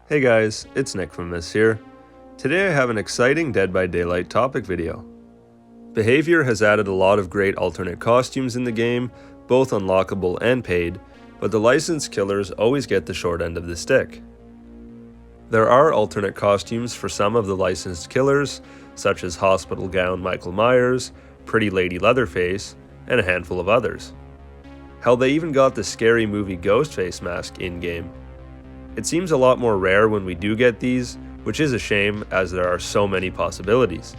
Hey guys, it's Nick from Miss here. Today I have an exciting Dead by Daylight topic video. Behavior has added a lot of great alternate costumes in the game, both unlockable and paid, but the licensed killers always get the short end of the stick. There are alternate costumes for some of the licensed killers, such as Hospital Gown Michael Myers, Pretty Lady Leatherface, and a handful of others. Hell, they even got the scary movie Ghostface mask in-game. It seems a lot more rare when we do get these, which is a shame as there are so many possibilities.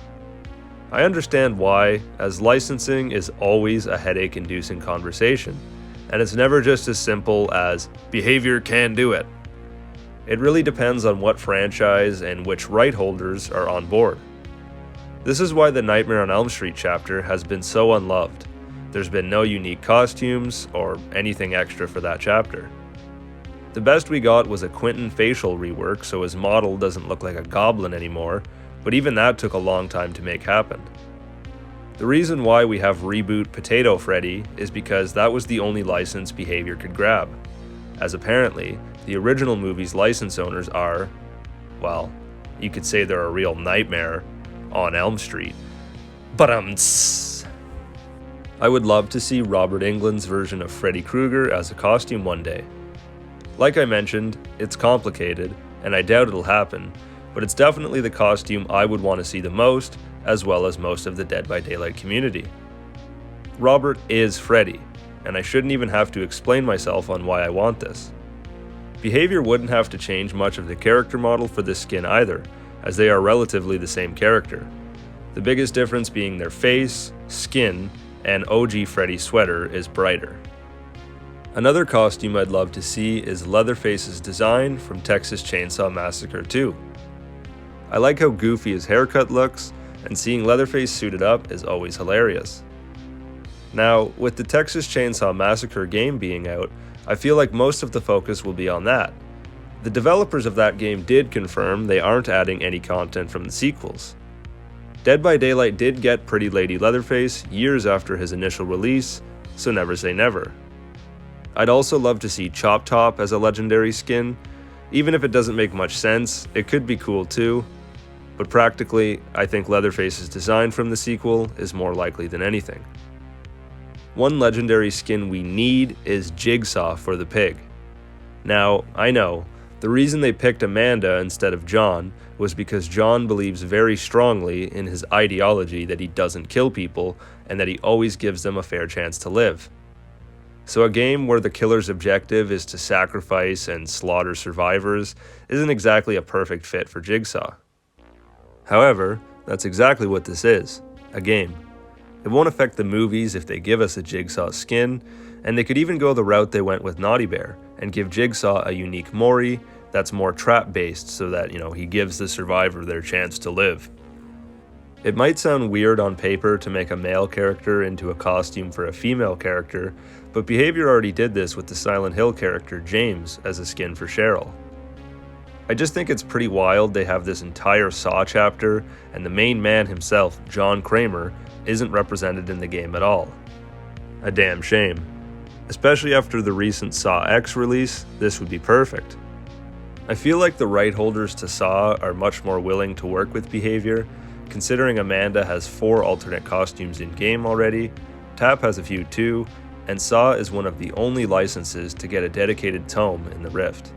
I understand why, as licensing is always a headache-inducing conversation, and it's never just as simple as, behavior can do it. It really depends on what franchise and which right holders are on board. This is why the Nightmare on Elm Street chapter has been so unloved. There's been no unique costumes, or anything extra for that chapter. The best we got was a Quentin facial rework so his model doesn't look like a goblin anymore, but even that took a long time to make happen. The reason why we have Reboot Potato Freddy is because that was the only license Behavior could grab, as apparently, the original movie's license owners are, well, you could say they're a real nightmare on Elm Street. But I would love to see Robert Englund's version of Freddy Krueger as a costume one day. Like I mentioned, it's complicated, and I doubt it'll happen, but it's definitely the costume I would want to see the most, as well as most of the Dead by Daylight community. Robert is Freddy, and I shouldn't even have to explain myself on why I want this. Behavior wouldn't have to change much of the character model for this skin either, as they are relatively the same character. The biggest difference being their face, skin, and OG Freddy sweater is brighter. Another costume I'd love to see is Leatherface's design from Texas Chainsaw Massacre 2. I like how goofy his haircut looks, and seeing Leatherface suited up is always hilarious. Now, with the Texas Chainsaw Massacre game being out, I feel like most of the focus will be on that. The developers of that game did confirm they aren't adding any content from the sequels. Dead by Daylight did get Pretty Lady Leatherface years after his initial release, so never say never. I'd also love to see Chop Top as a legendary skin. Even if it doesn't make much sense, it could be cool too. But practically, I think Leatherface's design from the sequel is more likely than anything. One legendary skin we need is Jigsaw for the pig. Now, I know, the reason they picked Amanda instead of John was because John believes very strongly in his ideology that he doesn't kill people and that he always gives them a fair chance to live. So a game where the killer's objective is to sacrifice and slaughter survivors isn't exactly a perfect fit for Jigsaw. However, that's exactly what this is, a game. It won't affect the movies if they give us a Jigsaw skin, and they could even go the route they went with Naughty Bear and give Jigsaw a unique Mori that's more trap-based so that, he gives the survivor their chance to live. It might sound weird on paper to make a male character into a costume for a female character, but Behavior already did this with the Silent Hill character James as a skin for Cheryl. I just think it's pretty wild they have this entire Saw chapter, and the main man himself, John Kramer, isn't represented in the game at all. A damn shame. Especially after the recent Saw X release, this would be perfect. I feel like the right holders to Saw are much more willing to work with Behavior, considering Amanda has 4 alternate costumes in-game already, Tap has a few too, and Saw is one of the only licenses to get a dedicated tome in the Rift.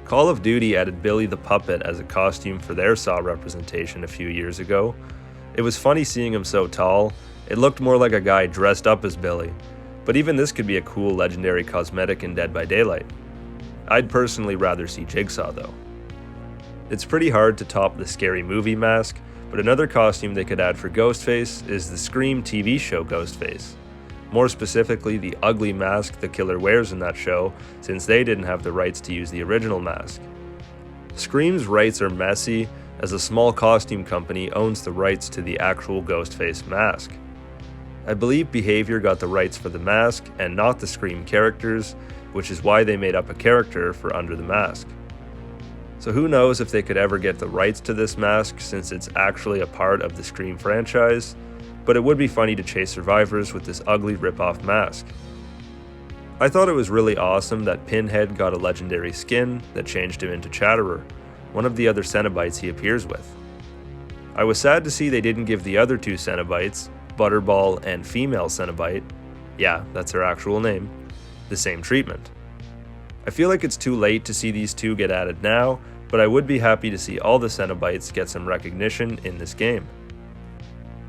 Call of Duty added Billy the Puppet as a costume for their Saw representation a few years ago. It was funny seeing him so tall, it looked more like a guy dressed up as Billy, but even this could be a cool legendary cosmetic in Dead by Daylight. I'd personally rather see Jigsaw though. It's pretty hard to top the Scary Movie mask, but another costume they could add for Ghostface is the Scream TV show Ghostface. More specifically, the ugly mask the killer wears in that show, since they didn't have the rights to use the original mask. Scream's rights are messy, as a small costume company owns the rights to the actual Ghostface mask. I believe Behavior got the rights for the mask and not the Scream characters, which is why they made up a character for Under the Mask. So who knows if they could ever get the rights to this mask since it's actually a part of the Scream franchise, but it would be funny to chase survivors with this ugly rip-off mask. I thought it was really awesome that Pinhead got a legendary skin that changed him into Chatterer, one of the other Cenobites he appears with. I was sad to see they didn't give the other two Cenobites, Butterball and Female Cenobite, yeah, that's her actual name, the same treatment. I feel like it's too late to see these two get added now, but I would be happy to see all the Cenobites get some recognition in this game.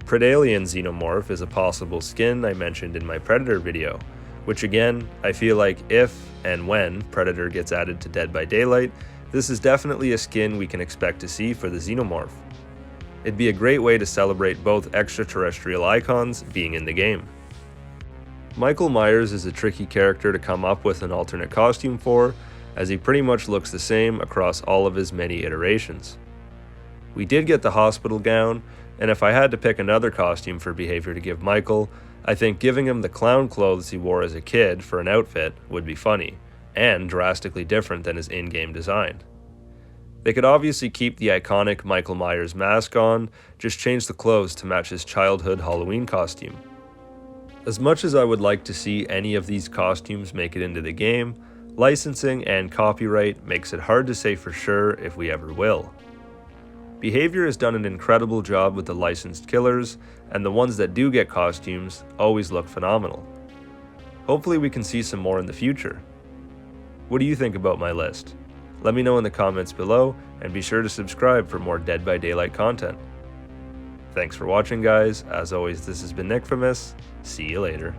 Predalien Xenomorph is a possible skin I mentioned in my Predator video, which again, I feel like if and when Predator gets added to Dead by Daylight, this is definitely a skin we can expect to see for the Xenomorph. It'd be a great way to celebrate both extraterrestrial icons being in the game. Michael Myers is a tricky character to come up with an alternate costume for, as he pretty much looks the same across all of his many iterations. We did get the hospital gown, and if I had to pick another costume for Behavior to give Michael, I think giving him the clown clothes he wore as a kid for an outfit would be funny, and drastically different than his in-game design. They could obviously keep the iconic Michael Myers mask on, just change the clothes to match his childhood Halloween costume. As much as I would like to see any of these costumes make it into the game, licensing and copyright makes it hard to say for sure if we ever will. Behavior has done an incredible job with the licensed killers, and the ones that do get costumes always look phenomenal. Hopefully we can see some more in the future. What do you think about my list? Let me know in the comments below, and be sure to subscribe for more Dead by Daylight content. Thanks for watching, guys. As always, this has been Nickfamous. See you later.